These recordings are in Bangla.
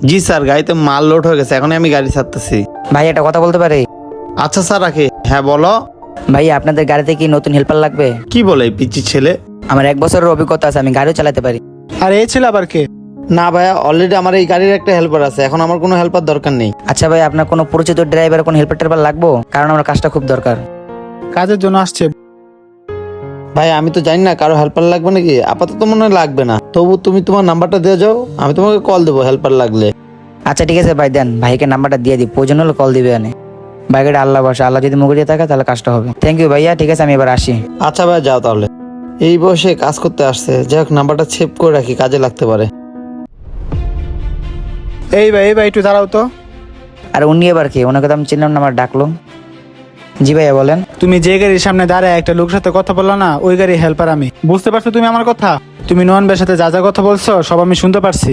জি স্যার, গাড়িতে মাল লোড হয়ে গেছে, এখন আমি গাড়ি ছাড়তেছি। ভাই একটা কথা বলতে পারি? আচ্ছা স্যার, রাখি। হ্যাঁ বলো। ভাই আপনাদের গাড়িতে কি নতুন হেল্পার লাগবে? কি বলে এই পিচ্চি ছেলে? আমার 1 বছরের অভিজ্ঞতা আছে, আমি গাড়িও চালাতে পারি। আর এই ছিল আবার কে? না ভাইয়া, অলরেডি আমার এই গাড়ির একটা হেল্পার আছে, এখন আমার কোনো হেল্পার দরকার নেই। আচ্ছা ভাই, আপনার কোনো পরিচিত ড্রাইভার কোনো হেল্পার টেল্পার লাগবো? কারণ আমার কাজটা খুব দরকার। কাজের জন্য আসছে। ভাই আমি তো জানি না কারো হেল্পার লাগবে নাকি, আপাতত মনে হয় লাগবে না। তবু তুমি তোমার নাম্বারটা দিয়ে যাও, আমি তোমাকে কল দেবো হেল্পার লাগলে। আচ্ছা ঠিক আছে ভাই, দেন ভাইকে নাম্বারটা দিয়ে দিই, প্রয়োজন হলে কল দিবে আনে। বাইকটা আল্লাহ বসে, আল্লাহ যদি মুখে দিয়ে থাকে তাহলে কাজটা হবে। থ্যাংক ইউ ভাইয়া, ঠিক আছে আমি এবার আসি। আচ্ছা ভাই, যাও তাহলে। এই বয়সে কাজ করতে আসছে, যাই হোক নাম্বারটা সেভ করে রাখি, কাজে লাগতে পারে। এই ভাই একটু দাঁড়াও তো। আর উনি এবার কি? ওনাকে তো আমি চিনলাম না, আমার ডাকলো। জি ভাইয়া বলেন। তুমি যে গাড়ির সামনে দাঁড়ায় একটা লোক সাথে কথা বললা না, ওই গাড়ির হেল্পার আমি। বুঝতে পারছো তুমি আমার কথা? তুমি নোয়ান ভাইয়ের সাথে যা যা কথা বলছো সব আমি শুনতে পারছি।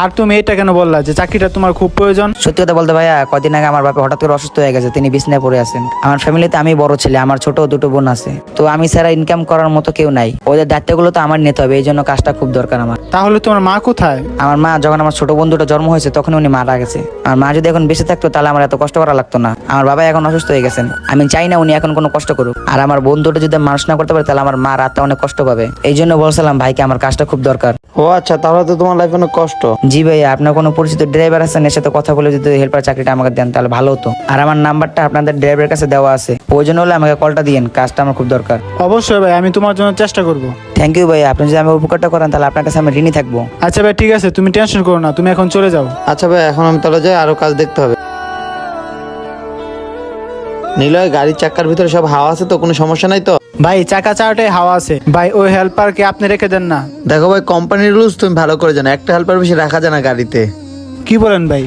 আর তুমি এটা কেন বললা যে চাকরিটা তোমার খুব প্রয়োজন? সত্যি কথা বলতে ভাইয়া, কদিন আগে আমার বাবা হঠাৎ করে অসুস্থ হয়ে গেছে, তিনি বিছনায় পড়ে আছেন। আমার ফ্যামিলিতে আমি বড় ছেলে, আমার ছোট 2টো বোন আছে, তো আমি ছাড়া ইনকাম করার মতো কেউ নাই। ওদের দায়িত্বগুলো তো আমার নিতে হবে, এই জন্য কাজটা খুব দরকার আমার। তাহলে তোমার মা কোথায়? আমার মা যখন আমার ছোট বোন দুটো জন্ম হয়েছে তখন উনি মারা গেছে। আমার মা যদি এখন বেঁচে থাকতো তাহলে আমার এত কষ্ট করা লাগতো না। আমার বাবা এখন অসুস্থ হয়ে গেছেন, আমি চাই না উনি এখন কোনো কষ্ট করুক। আর আমার বোন দুটো যদি মানুষ না করতে পারে তাহলে আমার মা রাতটা অনেক কষ্ট পাবে। এই জন্য বলছিলাম ভাইকে আমার কাজটা খুব দরকার। ও আচ্ছা, তাহলে তো তোমার লাইফে অনেক কষ্ট। জি ভাইয়া, আপনার কোনো পরিচিত ড্রাইভার আছেন এর সাথে কথা বলে যদি হেল্পার চাকরিটা আমাকে দেন তাহলে ভালো হতো। আর আমার নাম্বারটা আপনাদের ড্রাইভারের কাছে দেওয়া আছে, প্রয়োজন হলে আমাকে কলটা দিয়েন, কাজটা আমার খুব দরকার। অবশ্যই ভাই, আমি তোমার জন্য চেষ্টা করব। থ্যাংক ইউ ভাই, আপনি যদি আমার উপকারটা করেন তাহলে আপনার কাছে আমি ঋণী থাকবো। আচ্ছা ভাই ঠিক আছে, তুমি টেনশন করো না, তুমি এখন চলে যাও। আচ্ছা ভাই, এখন আমি তাহলে যাই, আরো কাজ দেখতে হবে। নিলয়, গাড়ির চাকার ভিতরে সব হাওয়া আছে তো, কোনো সমস্যা নাই তো? ভাই চাকা চারটায় হাওয়া আছে ভাই, ওই হেল্পারকে আপনি রেখে দেন না। দেখো ভাই, কোম্পানির রুলস তুমি ভালো করে জানো, একটা হেল্পার বেশি রাখা যায় না গাড়িতে। কি বলেন ভাই?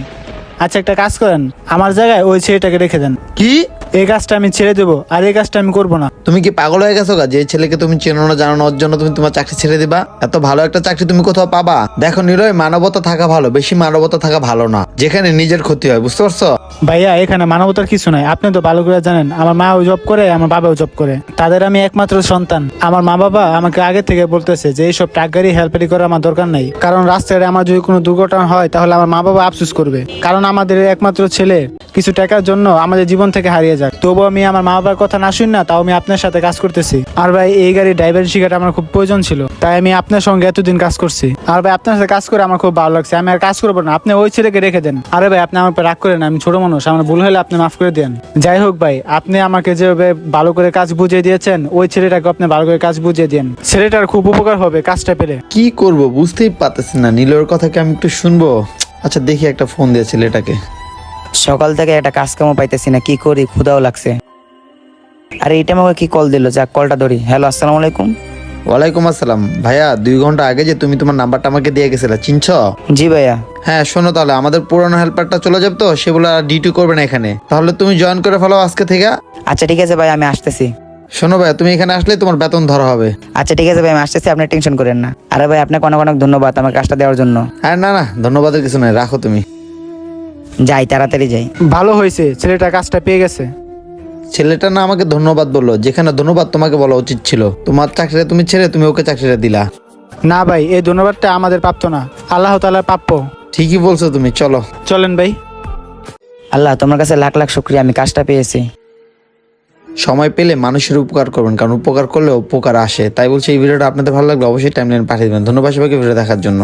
আচ্ছা একটা কাজ করেন, আমার জায়গায় ওই ছেলেটাকে রেখে দেন। কি? এই কাজটা আমি ছেড়ে দেবো, আর এই কাজটা আমি করবো না। তুমি কি পাগল হয়ে গেছো গা? যে ছেলেকে তুমি চেনো না জানো না, ওর জন্য তুমি তোমার চাকরি ছেড়ে দিবা? এত ভালো একটা চাকরি তুমি কোথাও পাবা? দেখো নিলয়, মানবতা থাকা ভালো, বেশি মানবতা থাকা ভালো না, যেখানে নিজের ক্ষতি হয়, বুঝতে পারছো? ভাইয়া এখানে মানবতার কিছু নাই, আপনি তো ভালো করে জানেন। আমার মাও জব করে, আমার বাবাও জব করে, তাদের আমি একমাত্র সন্তান। আমার মা বাবা আমাকে আগে থেকে বলতেছে যে এইসব ট্রাক গাড়ি হেল্পারি করা আমার দরকার নাই, কারণ রাস্তায় আমার যদি কোনো দুর্ঘটনা হয় তাহলে আমার মা বাবা আফসোস করবে। কারণ আমাদের একমাত্র ছেলে কিছু টাকার জন্য আমাদের জীবন থেকে হারিয়ে যায়। তবু আমি আমার মা বাবার কথা না শুনি না, তাও আমি আপনার সাথে কাজ করতেছি। আর ভাই এই গাড়ির ড্রাইভার শিখাটা আমার খুব প্রয়োজন ছিল, তাই আমি আপনার সঙ্গে এতদিন কাজ করছি। আর ভাই আপনার সাথে কাজ করে আমার খুব ভালো লাগছে, আমি আর কাজ করবো না, আপনি ওই ছেলেকে রেখে দেন। আরে ভাই আপনি আমার উপর রাগ করেন, আমি ছোট মানুষ, আমার ভুল হলে আপনি মাফ করে দেন। যাই হোক ভাই, আপনি আমাকে যেভাবে ভালো করে কাজ বুঝিয়ে দিয়েছেন, ওই ছেলেটাকে আপনি ভালো করে কাজ বুঝিয়ে দেন, ছেলেটার খুব উপকার হবে কাজটা পেলে। কি করব বুঝতেই পারতেছি না, নিলয়ের কথা কি আমি একটু শুনবো? আচ্ছা দেখি, একটা ফোন দিয়ে ছেলেটাকে। সকাল থেকে একটা কাজ কামও পাইতেছি না, কি করি, ক্ষুধাও লাগছে। আর এইটা আমাকে কি কল দিল, যাক কলটা ধরি। হ্যালো, আসসালামু আলাইকুম। ওয়ালাইকুম আসসালাম। ভাইয়া 2 ঘন্টা আগে যে তুমি তোমার নাম্বারটা আমাকে দিয়ে গেছিলে, চিনছো? জি ভাইয়া। হ্যাঁ শোনো, তাহলে আমাদের পুরনো হেল্পারটা চলে যাবে তো, সেগুলো ডিউটি করবে না এখানে, তাহলে তুমি জয়েন করে ফেলো আজকে থেকে। আচ্ছা ঠিক আছে ভাই, আমি আসতেছি। শোনো ভাইয়া, তুমি এখানে আসলে তোমার বেতন ধরা হবে। আচ্ছা ঠিক আছে ভাই, আমি আসতেছি, আপনি টেনশন করেন না। আরে ভাই আপনাকে অনেক অনেক ধন্যবাদ আমার কাজটা দেওয়ার জন্য। হ্যাঁ না না, ধন্যবাদের কিছু নাই, রাখো তুমি। যাই, তাড়াতাড়ি যাই। ভালো হয়েছে ছেলেটা কাজটা পেয়ে গেছে। ছেলেটা না আমাকে ধন্যবাদ বললো, যেখানে ধন্যবাদ তোমাকে বলা উচিত ছিল। তোমার চাকরিটা তুমি ছেড়ে তুমি ওকে চাকরিটা দিলা। না ভাই, এই ধন্যবাদটা আমাদের প্রাপ্ত না, আল্লাহ তাআলার প্রাপ্য। ঠিকই বলছো তুমি, চলো। চলেন ভাই। আল্লাহ তোমার কাছে লাখ লাখ শুকরিয়া, আমি কাজটা পেয়েছি। সময় পেলে মানুষের উপকার করবেন, কারণ উপকার করলে উপকার আসে। তাই বলছি, এই ভিডিওটা আপনাদের ভালো লাগলে অবশ্যই টাইমলাইনে পাঠিয়ে দেবেন। ধন্যবাদ সবাইকে ভিডিও দেখার জন্য।